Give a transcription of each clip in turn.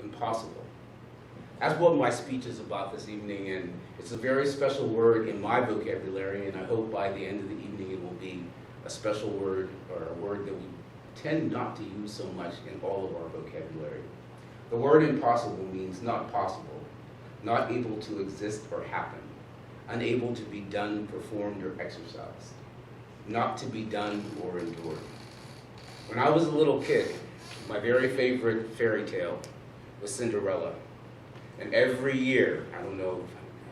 impossible. That's what my speech is about this evening, and it's a very special word in my vocabulary, and I hope by the end of the evening it will be a special word, or a word that we tend not to use so much in all of our vocabulary. The word impossible means not possible, not able to exist or happen, unable to be done, performed, or exercised, not to be done or endured. When I was a little kid, my very favorite fairy tale was Cinderella. And every year, I don't know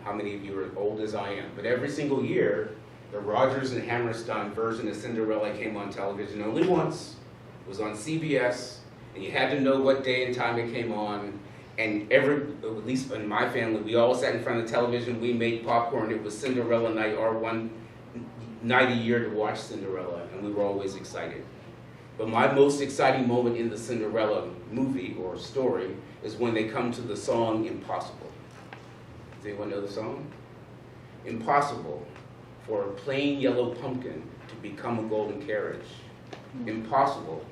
how many of you are as old as I am, but every single year, the Rodgers and Hammerstein version of Cinderella came on television only once. It was on CBS, and you had to know what day and time it came on. And at least in my family, we all sat in front of the television, we made popcorn. It was Cinderella night, our one night a year to watch Cinderella, and we were always excited. But my most exciting moment in the Cinderella movie or story is when they come to the song Impossible. Does anyone know the song? Impossible for a plain yellow pumpkin to become a golden carriage. Impossible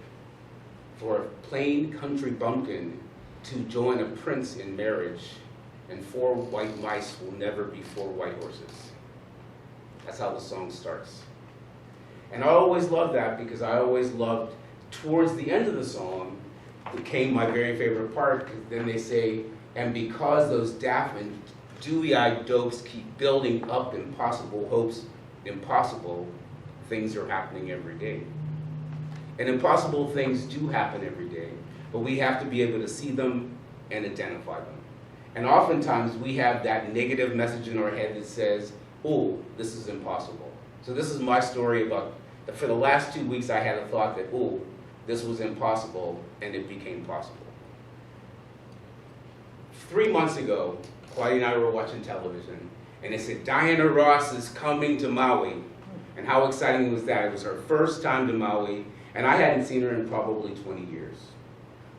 for a plain country bumpkin to join a prince in marriage, and 4 white mice will never be 4 white horses. That's how the song starts. And I always loved that because I always loved, towards the end of the song, became my very favorite part, because then they say, and because those daft and dewy-eyed dopes keep building up impossible hopes, impossible things are happening every day. And impossible things do happen every day, but we have to be able to see them and identify them. And oftentimes we have that negative message in our head that says, oh, this is impossible. So this is my story about, for the last 2 weeks I had a thought that, oh, this was impossible, and it became possible. 3 months ago, Claudia and I were watching television, and it said, Diana Ross is coming to Maui. And how exciting was that? It was her first time to Maui, and I hadn't seen her in probably 20 years.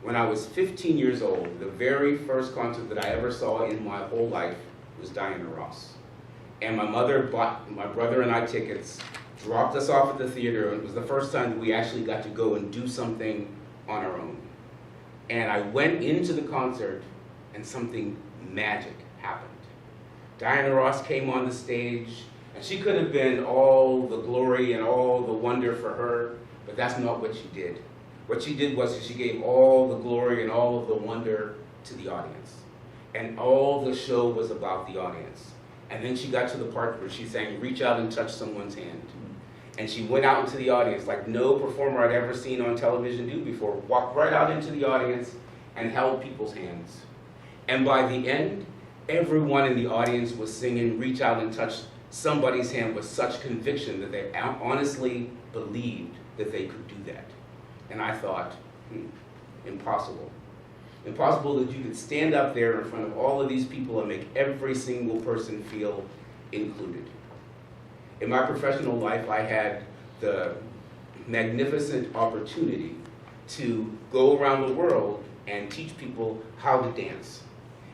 When I was 15 years old, the very first concert that I ever saw in my whole life was Diana Ross. And my mother bought my brother and I tickets, dropped us off at the theater, and it was the first time that we actually got to go and do something on our own. And I went into the concert, and something magic happened. Diana Ross came on the stage, and she could have been all the glory and all the wonder for her, but that's not what she did. What she did was she gave all the glory and all of the wonder to the audience. And all the show was about the audience. And then she got to the part where she sang, reach out and touch someone's hand. And she went out into the audience like no performer I'd ever seen on television do before. Walked right out into the audience and held people's hands. And by the end, everyone in the audience was singing, reach out and touch somebody's hand with such conviction that they honestly believed that they could do that. And I thought, impossible. Impossible that you could stand up there in front of all of these people and make every single person feel included. In my professional life, I had the magnificent opportunity to go around the world and teach people how to dance.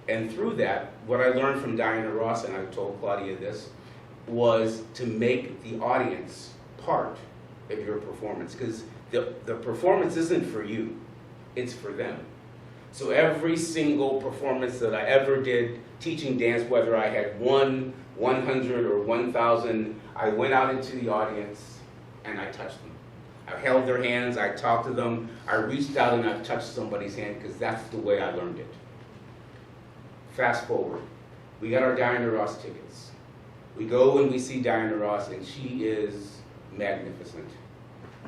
And through that, what I learned from Diana Ross, and I told Claudia this, was to make the audience part of your performance. Because the performance isn't for you, it's for them. So every single performance that I ever did teaching dance, whether I had 1, 100, or 1,000, I went out into the audience and I touched them. I held their hands, I talked to them, I reached out and I touched somebody's hand because that's the way I learned it. Fast forward, we got our Diana Ross tickets. We go and we see Diana Ross, and she is magnificent.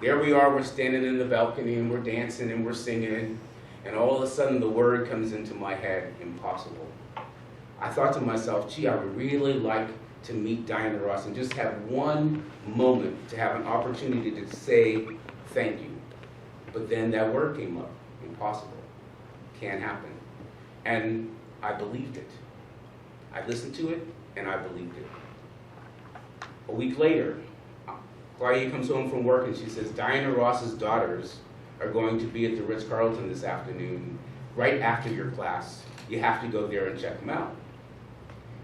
There we are, we're standing in the balcony and we're dancing and we're singing, and all of a sudden the word comes into my head, impossible. I thought to myself, gee, I would really like to meet Diana Ross and just have one moment to have an opportunity to say thank you. But then that word came up, impossible, can't happen. And I believed it. I listened to it and I believed it. A week later, Claudia comes home from work and she says, Diana Ross's daughters are going to be at the Ritz-Carlton this afternoon, right after your class. You have to go there and check them out.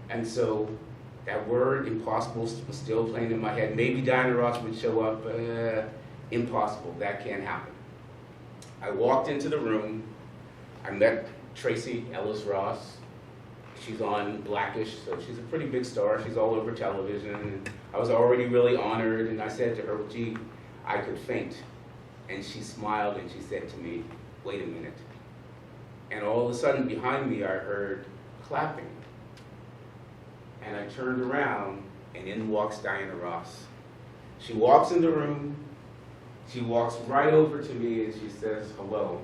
And so that word, impossible, was still playing in my head. Maybe Diana Ross would show up, impossible, that can't happen. I walked into the room, I met Tracy Ellis Ross. She's on Blackish, so she's a pretty big star. She's all over television. And I was already really honored, and I said to her, gee, I could faint. And she smiled and she said to me, wait a minute. And all of a sudden behind me I heard clapping. And I turned around and in walks Diana Ross. She walks in the room, she walks right over to me and she says, hello.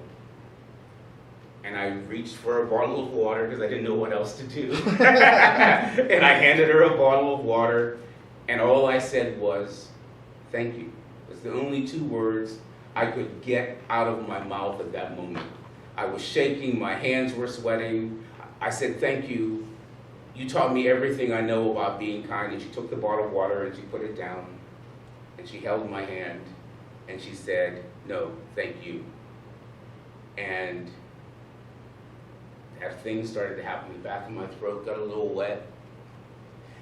And I reached for a bottle of water because I didn't know what else to do. And I handed her a bottle of water and all I said was, thank you. It's the only 2 words I could get out of my mouth at that moment. I was shaking, my hands were sweating. I said, thank you. You taught me everything I know about being kind. And she took the bottle of water and she put it down. And she held my hand and she said, no, thank you. And that thing started to happen. The back of my throat got a little wet.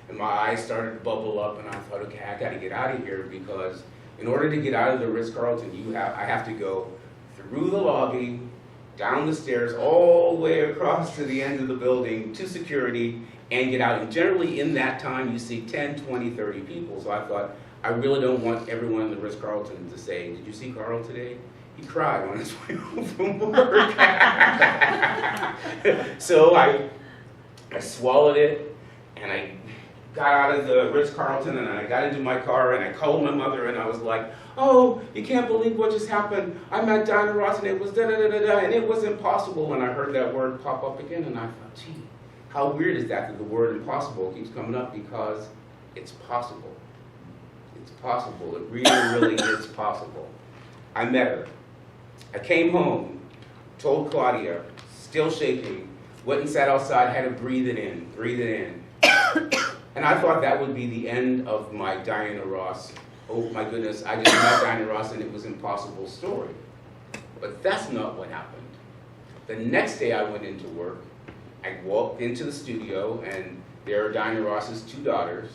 And my eyes started to bubble up and I thought, okay, I gotta get out of here because in order to get out of the Ritz-Carlton, I have to go through the lobby, down the stairs, all the way across to the end of the building to security and get out. And generally in that time you see 10, 20, 30 people. So I thought, I really don't want everyone in the Ritz-Carlton to say, did you see Carl today? He cried on his way home from work. So I swallowed it and I got out of the Ritz-Carlton and I got into my car and I called my mother and I was like, oh, you can't believe what just happened. I met Diana Ross and it was da-da-da-da-da and it was impossible. And I heard that word pop up again and I thought, gee, how weird is that the word impossible keeps coming up because it's possible. It's possible. It really, really is possible. I met her. I came home, told Claudia, still shaking, went and sat outside, had to breathe it in, breathe it in. And I thought that would be the end of my Diana Ross, oh my goodness, I just met Diana Ross and it was impossible story. But that's not what happened. The next day I went into work, I walked into the studio and there are Diana Ross's 2 daughters.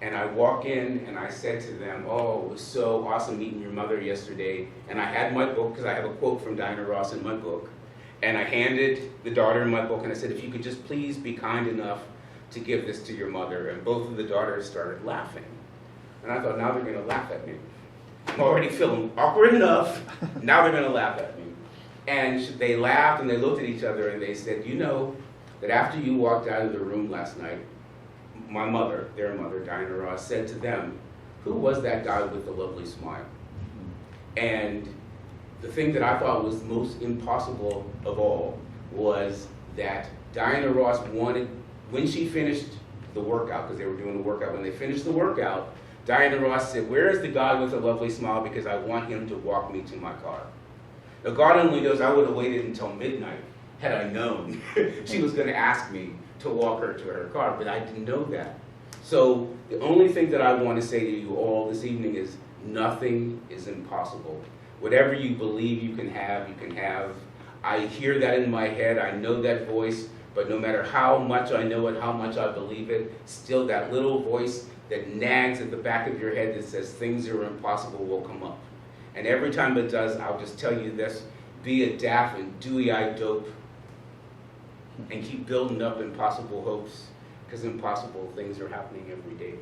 And I walk in and I said to them, oh, it was so awesome meeting your mother yesterday. And I had my book, because I have a quote from Diana Ross in my book. And I handed the daughter in my book and I said, if you could just please be kind enough to give this to your mother. And both of the daughters started laughing. And I thought, now they're gonna laugh at me. I'm already feeling awkward enough, now they're gonna laugh at me. And they laughed and they looked at each other and they said, you know, that after you walked out of the room last night, my mother, their mother, Diana Ross, said to them, who was that guy with the lovely smile? And the thing that I thought was most impossible of all was that Diana Ross wanted, when she finished the workout, because they were doing the workout, when they finished the workout, Diana Ross said, where is the guy with the lovely smile because I want him to walk me to my car. Now God only knows I would have waited until midnight had I known she was going to ask me to walk her to her car, but I didn't know that. So the only thing that I want to say to you all this evening is nothing is impossible. Whatever you believe you can have, you can have. I hear that in my head, I know that voice, but no matter how much I know it, how much I believe it, still that little voice that nags at the back of your head that says things that are impossible will come up. And every time it does, I'll just tell you this, be a daft and dewy-eyed dope and keep building up impossible hopes, because impossible things are happening every day.